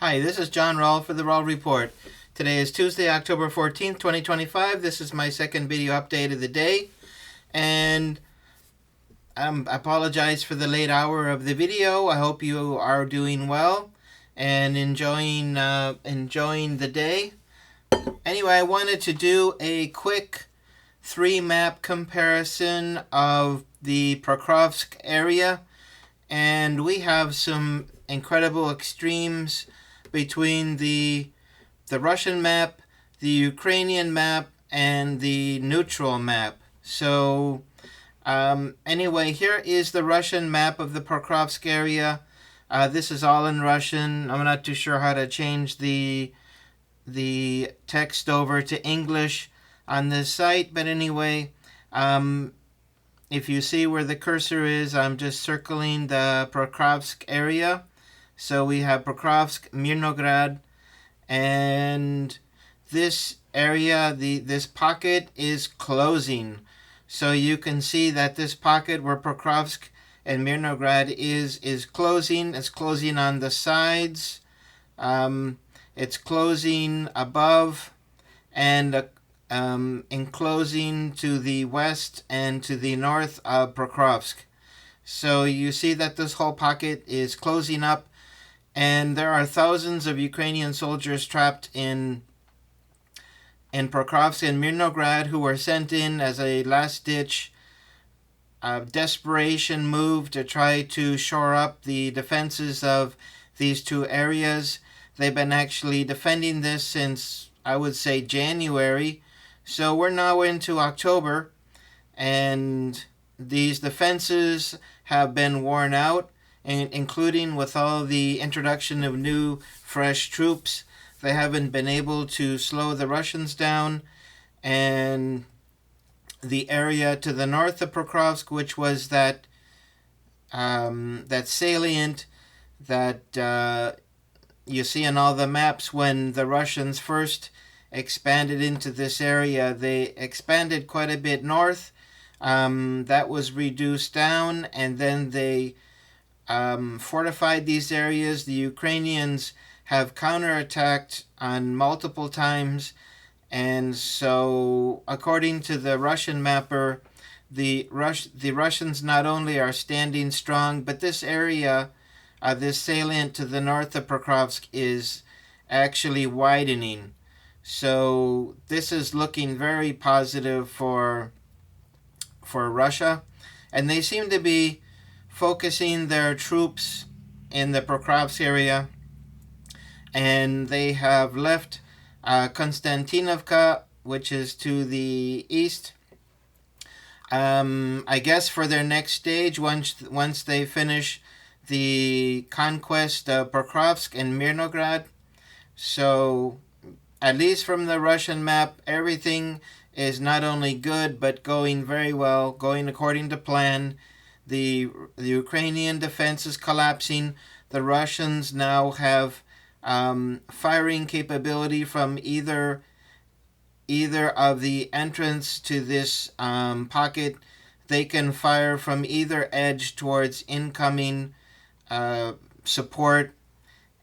Hi, this is John Rowell for the Rowell Report. Today is Tuesday, October 14th, 2025. This is my second video update of the day. And I apologize for the late hour of the video. I hope you are doing well and enjoying the day. Anyway, I wanted to do a quick 3-map comparison of the Prokrovsk area. And we have some incredible extremes between the Russian map, the Ukrainian map, and the neutral map. So anyway, here is the Russian map of the Prokrovsk area. This is all in Russian. I'm not too sure how to change the text over to English on this site, but anyway, if you see where the cursor is, I'm just circling the Prokrovsk area. So we have Prokrovsk, Mirnograd, and this area, this pocket is closing. So you can see that this pocket where Prokrovsk and Mirnograd is closing. It's closing on the sides. It's closing above and enclosing to the west and to the north of Prokrovsk. So you see that this whole pocket is closing up, and there are thousands of Ukrainian soldiers trapped in Prokrovsk and Mirnograd who were sent in as a last-ditch desperation move to try to shore up the defenses of these two areas. They've been actually defending this since, I would say, January. So we're now into October, and these defenses have been worn out, and including with all the introduction of new, fresh troops. They haven't been able to slow the Russians down, and the area to the north of Prokrovsk, which was that salient that you see in all the maps when the Russians first expanded into this area. They expanded quite a bit north. That was reduced down, and then they fortified these areas. The Ukrainians have counterattacked on multiple times, and so according to the Russian mapper, the Russians not only are standing strong, but this area, this salient to the north of Prokrovsk, is actually widening. So this is looking very positive for Russia, and they seem to be focusing their troops in the Prokrovsk area, and they have left Konstantinovka, which is to the east. I guess for their next stage, once they finish the conquest of Prokrovsk and Mirnograd. So at least from the Russian map, everything is not only good, but going very well, going according to plan. The Ukrainian defense is collapsing. The Russians now have firing capability from either of the entrance to this pocket. They can fire from either edge towards incoming support.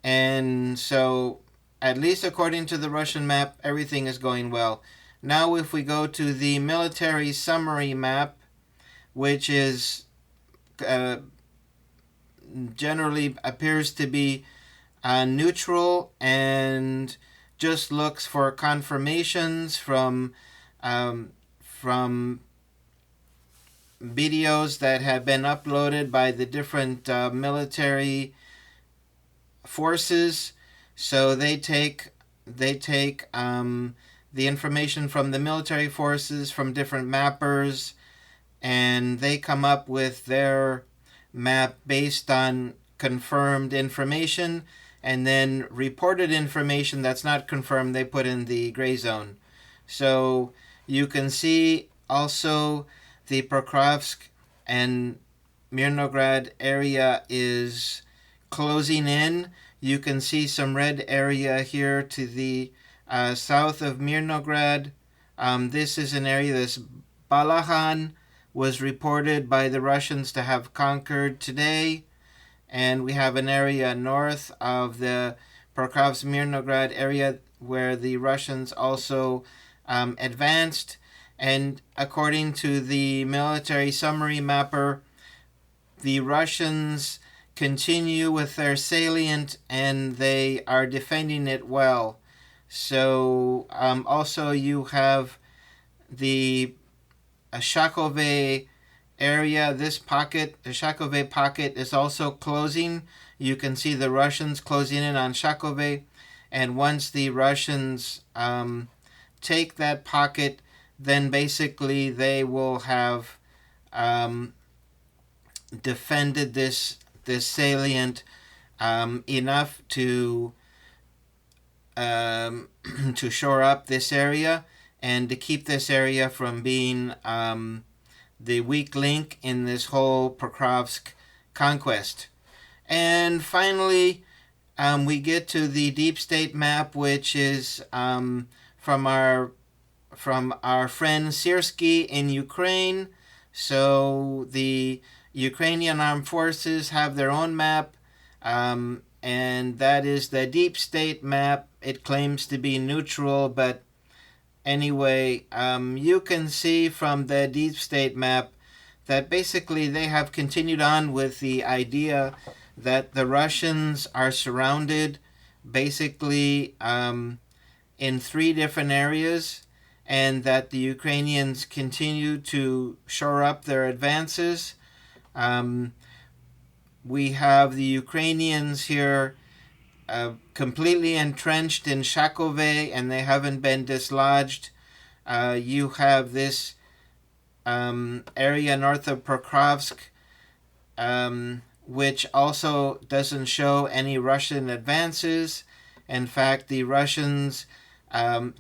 And so, at least according to the Russian map, everything is going well. Now if we go to the military summary map, which is generally appears to be neutral and just looks for confirmations from videos that have been uploaded by the different military forces. So they take the information from the military forces, from different mappers, and they come up with their map based on confirmed information, and then reported information that's not confirmed they put in the gray zone. So you can see also the Prokrovsk and Mirnograd area is closing in. You can see some red area here to the south of Mirnograd. This is an area, this Balahan was reported by the Russians to have conquered today. And we have an area north of the Prokrovsk-Mirnograd area where the Russians also advanced. And according to the military summary mapper, the Russians continue with their salient and they are defending it well. So also you have the Shakove area. This pocket, the Shakove pocket, is also closing. You can see the Russians closing in on Shakove. And once the Russians take that pocket, then basically they will have defended this salient enough to to shore up this area and to keep this area from being the weak link in this whole Prokrovsk conquest. And finally, we get to the deep state map, which is from our friend Siersky in Ukraine. So the Ukrainian armed forces have their own map, and that is the deep state map. It claims to be neutral, but anyway, you can see from the deep state map that basically they have continued on with the idea that the Russians are surrounded basically in 3 different areas, and that the Ukrainians continue to shore up their advances. We have the Ukrainians here completely entrenched in Shakove, and they haven't been dislodged. You have this area north of Prokrovsk, which also doesn't show any Russian advances. In fact, the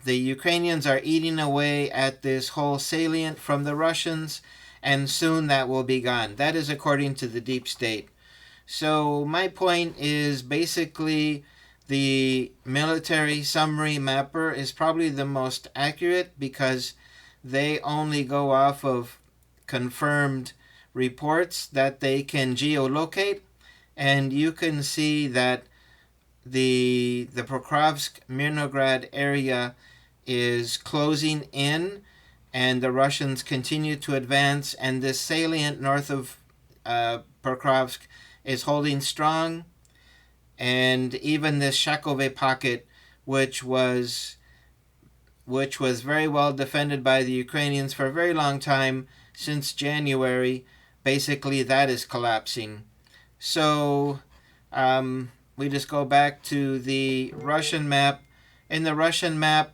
Ukrainians are eating away at this whole salient from the Russians, and soon that will be gone. That is according to the deep state. So my point is basically the military summary mapper is probably the most accurate because they only go off of confirmed reports that they can geolocate, and you can see that the Prokrovsk-Mirnograd area is closing in, and the Russians continue to advance, and this salient north of Prokrovsk is holding strong. And even this Shakove pocket, which was very well defended by the Ukrainians for a very long time, since January, basically that is collapsing. So we just go back to the Russian map. In the Russian map,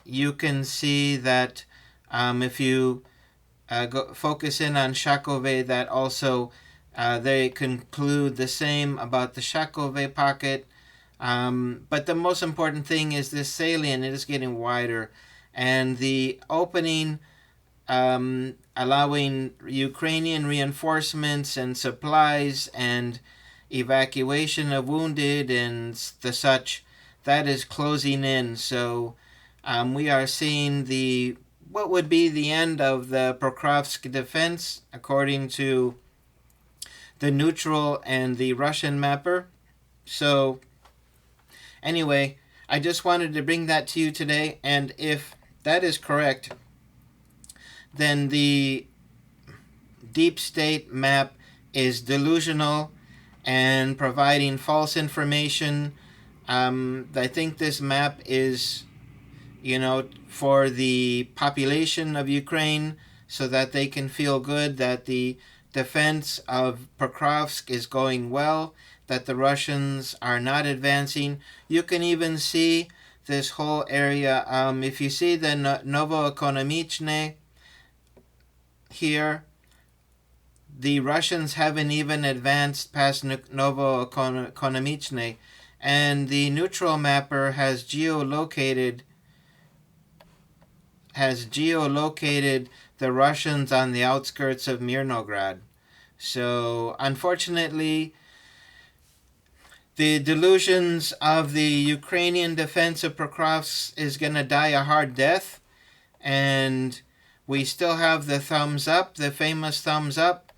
you can see that if you focus in on Shakove, that also they conclude the same about the Shakove pocket. But the most important thing is this salient. It is getting wider, and the opening allowing Ukrainian reinforcements and supplies and evacuation of wounded and the such, that is closing in. So we are seeing what would be the end of the Prokrovsk defense according to the neutral and the Russian mapper. So anyway, I just wanted to bring that to you today, and if that is correct, then the deep state map is delusional and providing false information. I think this map is, for the population of Ukraine so that they can feel good that the defense of Prokrovsk is going well, that the Russians are not advancing. You can even see this whole area. If you see the Novoekonomichne here, the Russians haven't even advanced past Novoekonomichne, and the neutral mapper has geolocated the Russians on the outskirts of Mirnograd. So unfortunately, the delusions of the Ukrainian defense of Prokrovsk is going to die a hard death, and we still have the thumbs up, the famous thumbs up,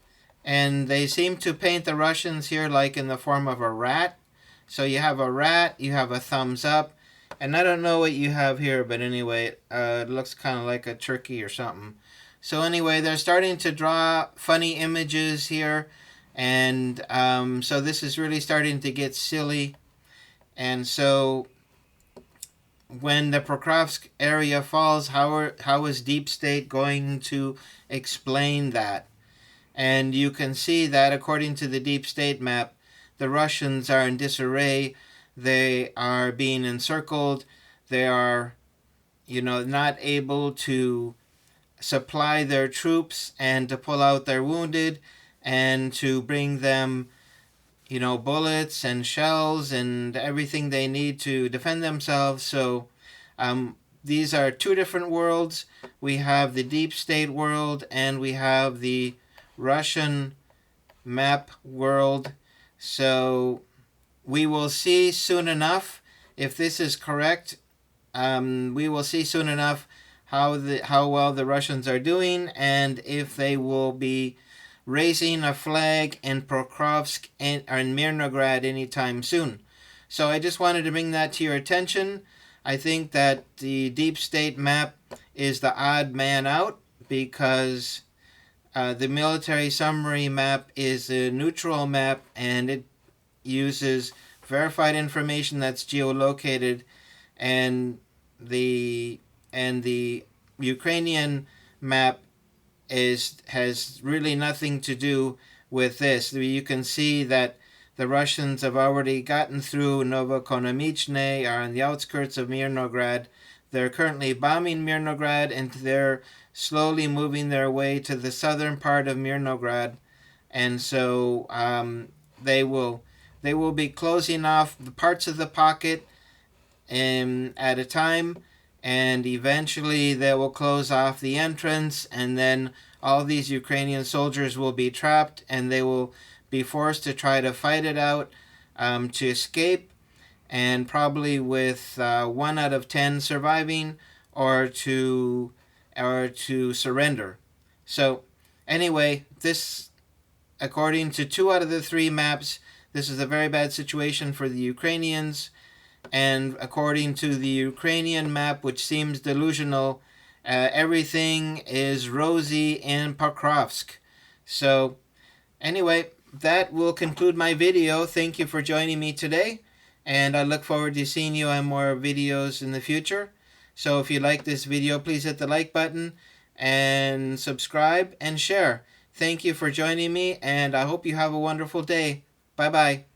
and they seem to paint the Russians here like in the form of a rat. So you have a rat, you have a thumbs up, and I don't know what you have here, but anyway, it looks kind of like a turkey or something. So anyway, they're starting to draw funny images here, and so this is really starting to get silly. And so when the Prokrovsk area falls, how is Deep State going to explain that? And you can see that according to the Deep State map, the Russians are in disarray. They are being encircled. They are, not able to supply their troops and to pull out their wounded and to bring them, bullets and shells and everything they need to defend themselves. So these are two different worlds. We have the Deep State world and we have the Russian map world. So we will see soon enough if this is correct. We will see soon enough how well the Russians are doing and if they will be raising a flag in Prokrovsk or in Mirnograd anytime soon. So I just wanted to bring that to your attention. I think that the Deep State map is the odd man out because the military summary map is a neutral map and it uses verified information that's geolocated, and the Ukrainian map has really nothing to do with this. You can see that the Russians have already gotten through Novokonomichne, are on the outskirts of Mirnograd. They're currently bombing Mirnograd, and they're slowly moving their way to the southern part of Mirnograd. And so they will be closing off the parts of the pocket at a time, and eventually they will close off the entrance, and then all these Ukrainian soldiers will be trapped and they will be forced to try to fight it out to escape, and probably with 1 out of 10 surviving or to surrender. So anyway, this, according to 2 out of the 3 maps, this is a very bad situation for the Ukrainians. And according to the Ukrainian map, which seems delusional, everything is rosy in Prokrovsk. So anyway, that will conclude my video. Thank you for joining me today, and I look forward to seeing you on more videos in the future. So if you like this video, please hit the like button and subscribe and share. Thank you for joining me, and I hope you have a wonderful day. Bye-bye.